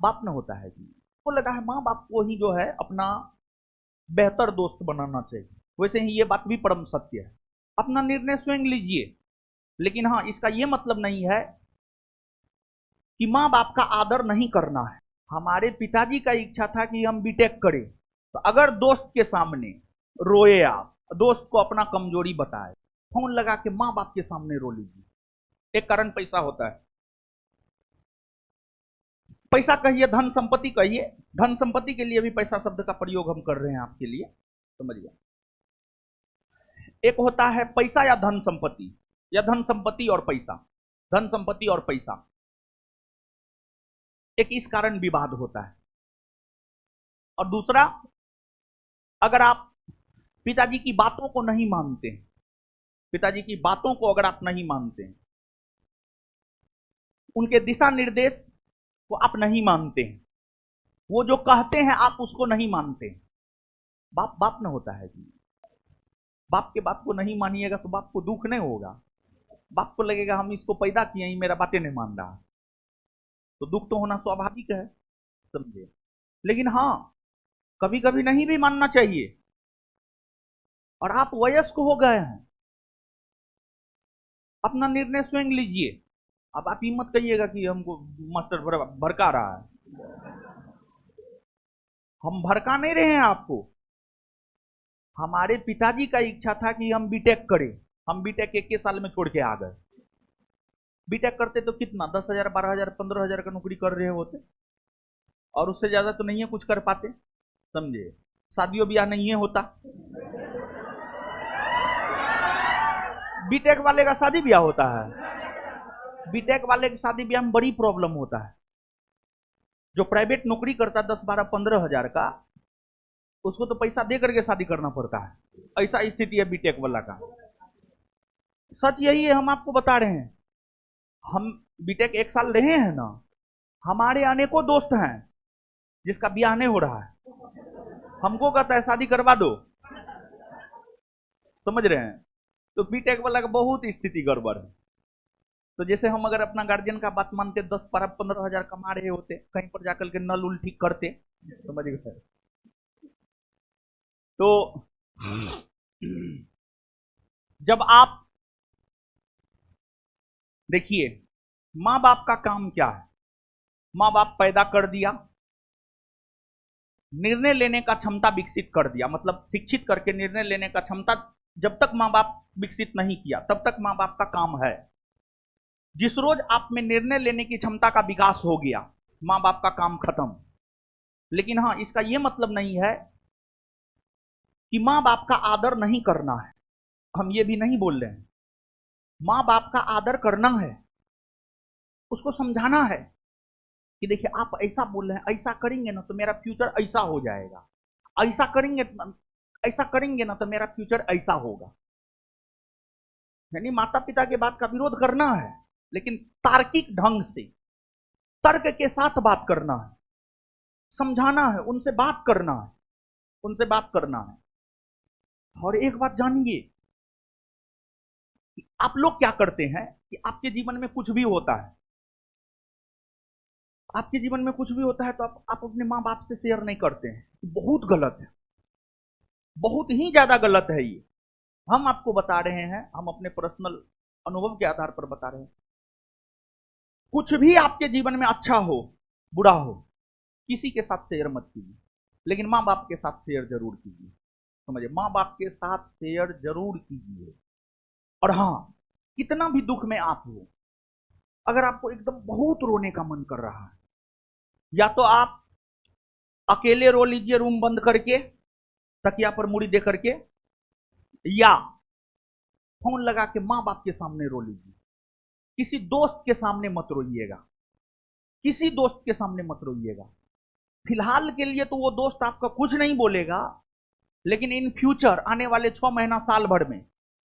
बाप न होता है जी। को लगा है माँ बाप को ही जो है अपना बेहतर दोस्त बनाना चाहिए। वैसे ही ये बात भी परम सत्य है। अपना निर्णय स्वयं लीजिए, लेकिन हाँ, इसका ये मतलब नहीं है कि माँ बाप का आदर नहीं करना है। हमारे पिताजी का इच्छा था कि हम बीटेक करें, तो अगर दोस्त के सामने रोए, आप दोस्त को अपना कमजोरी बताए, फोन लगा के माँ बाप के सामने रो लीजिए। एक कारण पैसा होता है। पैसा कहिए, धन संपत्ति कहिए, धन संपत्ति के लिए भी पैसा शब्द का प्रयोग हम कर रहे हैं आपके लिए, समझिए। एक होता है पैसा या धन संपत्ति, या धन संपत्ति और पैसा, धन संपत्ति और पैसा। एक इस कारण विवाद होता है। और दूसरा, अगर आप पिताजी की बातों को नहीं मानते हैं, पिताजी की बातों को अगर आप नहीं मानते हैं, उनके दिशा निर्देश को आप नहीं मानते हैं, वो जो कहते हैं आप उसको नहीं मानते हैं, बाप बाप न होता है जी। बाप के बात को नहीं मानिएगा तो बाप को दुख नहीं होगा। बाप को लगेगा हम इसको पैदा किए ही, मेरा बातें नहीं मान रहा, तो दुख तो होना स्वाभाविक है, समझे। लेकिन हाँ, कभी कभी नहीं भी मानना चाहिए। और आप वयस्क हो गए हैं, अपना निर्णय स्वयं लीजिए। अब आप हिम्मत कहिएगा कि हमको मास्टर भड़का रहा है। हम भड़का नहीं रहे हैं आपको। हमारे पिताजी का इच्छा था कि हम बीटेक करें, हम बीटेक 1 साल में छोड़ के आ गए। बीटेक करते तो कितना 10,000, 12,000, 15,000 का नौकरी कर रहे होते, और उससे ज्यादा तो नहीं है कुछ कर पाते, समझे। शादियों ब्याह नहीं है होता। बीटेक वाले का शादी ब्याह होता है। बीटेक वाले की शादी ब्याह में बड़ी प्रॉब्लम होता है। जो प्राइवेट नौकरी करता 10, 12, 15,000 का, उसको तो पैसा दे करके शादी करना पड़ता है। ऐसा स्थिति है बीटेक वाला का। सच यही है, हम आपको बता रहे हैं। हम बीटेक 1 साल रहे हैं ना, हमारे अनेकों दोस्त हैं जिसका ब्याह नहीं हो रहा है। हमको कहता है शादी करवा दो, समझ रहे हैं। तो बीटेक वाला का बहुत स्थिति गड़बड़ है। तो जैसे हम अगर अपना गार्जियन का बात मानते, 10, 12, 15,000 कमा रहे होते, कहीं पर जाकर के नल उल ठीक करते, समझ गए। तो जब आप देखिए, माँ बाप का काम क्या है। माँ बाप पैदा कर दिया, निर्णय लेने का क्षमता विकसित कर दिया, मतलब शिक्षित करके निर्णय लेने का क्षमता जब तक माँ बाप विकसित नहीं किया तब तक माँ बाप का काम है। जिस रोज आप में निर्णय लेने की क्षमता का विकास हो गया, माँ बाप का काम खत्म। लेकिन हाँ, इसका यह मतलब नहीं है कि माँ बाप का आदर नहीं करना है। हम ये भी नहीं बोल रहे हैं। माँ बाप का आदर करना है, उसको समझाना है कि देखिए आप ऐसा बोल रहे हैं, ऐसा करेंगे ना तो मेरा फ्यूचर ऐसा हो जाएगा, ऐसा करेंगे ना तो मेरा फ्यूचर ऐसा होगा। यानी माता पिता के बात का विरोध करना है, लेकिन तार्किक ढंग से, तर्क के साथ बात करना है, समझाना है, उनसे बात करना है, उनसे बात करना है। और एक बात जानिए कि आप लोग क्या करते हैं कि आपके जीवन में कुछ भी होता है, आपके जीवन में कुछ भी होता है तो आप अपने माँ बाप से शेयर नहीं करते हैं। बहुत गलत है, बहुत ही ज्यादा गलत है ये। हम आपको बता रहे हैं, हम अपने पर्सनल अनुभव के आधार पर बता रहे हैं। कुछ भी आपके जीवन में अच्छा हो बुरा हो, किसी के साथ शेयर मत कीजिए, लेकिन माँ बाप के साथ शेयर जरूर कीजिए, समझिए। माँ बाप के साथ शेयर जरूर कीजिए। और हाँ, कितना भी दुख में आप हो, अगर आपको एकदम बहुत रोने का मन कर रहा है, या तो आप अकेले रो लीजिए रूम बंद करके, तकिया पर मुड़ी दे करके, या फोन लगा के माँ बाप के सामने रो लीजिए। किसी दोस्त के सामने मत रोइएगा, किसी दोस्त के सामने मत रोइएगा। फिलहाल के लिए तो वो दोस्त आपका कुछ नहीं बोलेगा, लेकिन इन फ्यूचर आने वाले 6 महीना साल भर में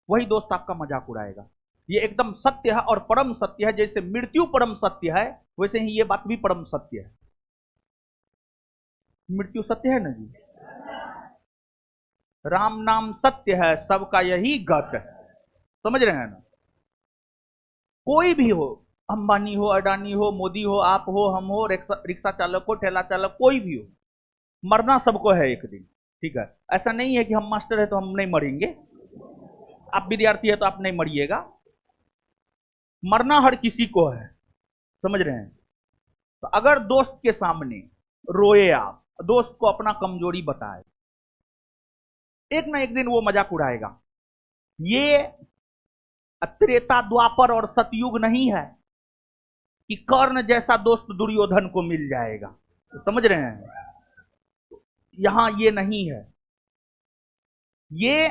वही दोस्त आपका मजाक उड़ाएगा। ये एकदम सत्य है और परम सत्य है। जैसे मृत्यु परम सत्य है, वैसे ही ये बात भी परम सत्य है। मृत्यु सत्य है ना जी। राम नाम सत्य है, सबका यही गत है, समझ रहे हैं ना। कोई भी हो, अंबानी हो, अडानी हो, मोदी हो, आप हो, हम हो, रिक्शा चालक हो, ठेला चालक, कोई भी हो, मरना सबको है एक दिन। ठीक है, ऐसा नहीं है कि हम मास्टर है तो हम नहीं मरेंगे, आप विद्यार्थी है तो आप नहीं मरिएगा। मरना हर किसी को है, समझ रहे हैं। तो अगर दोस्त के सामने रोए आप, दोस्त को अपना कमजोरी बताए, एक ना एक दिन वो मजाक उड़ाएगा। ये त्रेता द्वापर और सतयुग नहीं है कि कर्ण जैसा दोस्त दुर्योधन को मिल जाएगा, तो समझ रहे हैं, यहां ये नहीं है। ये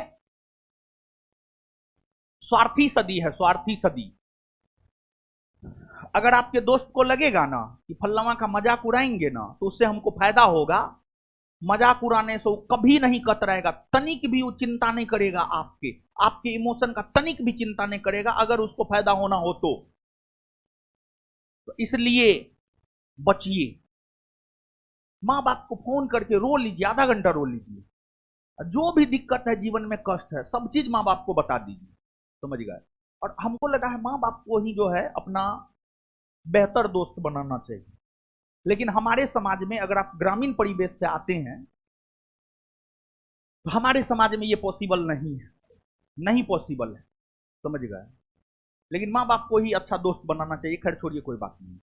स्वार्थी सदी है, स्वार्थी सदी। अगर आपके दोस्त को लगेगा ना कि फल्लावा का मजाक उड़ाएंगे ना तो उससे हमको फायदा होगा, मजाक उड़ाने से वो कभी नहीं कतराएगा, तनिक भी वो चिंता नहीं करेगा, आपके आपके इमोशन का तनिक भी चिंता नहीं करेगा, अगर उसको फायदा होना हो तो इसलिए बचिए। माँ बाप को फोन करके रो लीजिए, आधा घंटा रो लीजिए, जो भी दिक्कत है जीवन में, कष्ट है, सब चीज माँ बाप को बता दीजिए, समझ गए। और हमको लगा है माँ बाप को ही जो है अपना बेहतर दोस्त बनाना चाहिए, लेकिन हमारे समाज में, अगर आप ग्रामीण परिवेश से आते हैं तो हमारे समाज में ये पॉसिबल नहीं है, नहीं पॉसिबल है, समझ गए। लेकिन माँ बाप को ही अच्छा दोस्त बनाना चाहिए। खैर छोड़िए, कोई बात नहीं।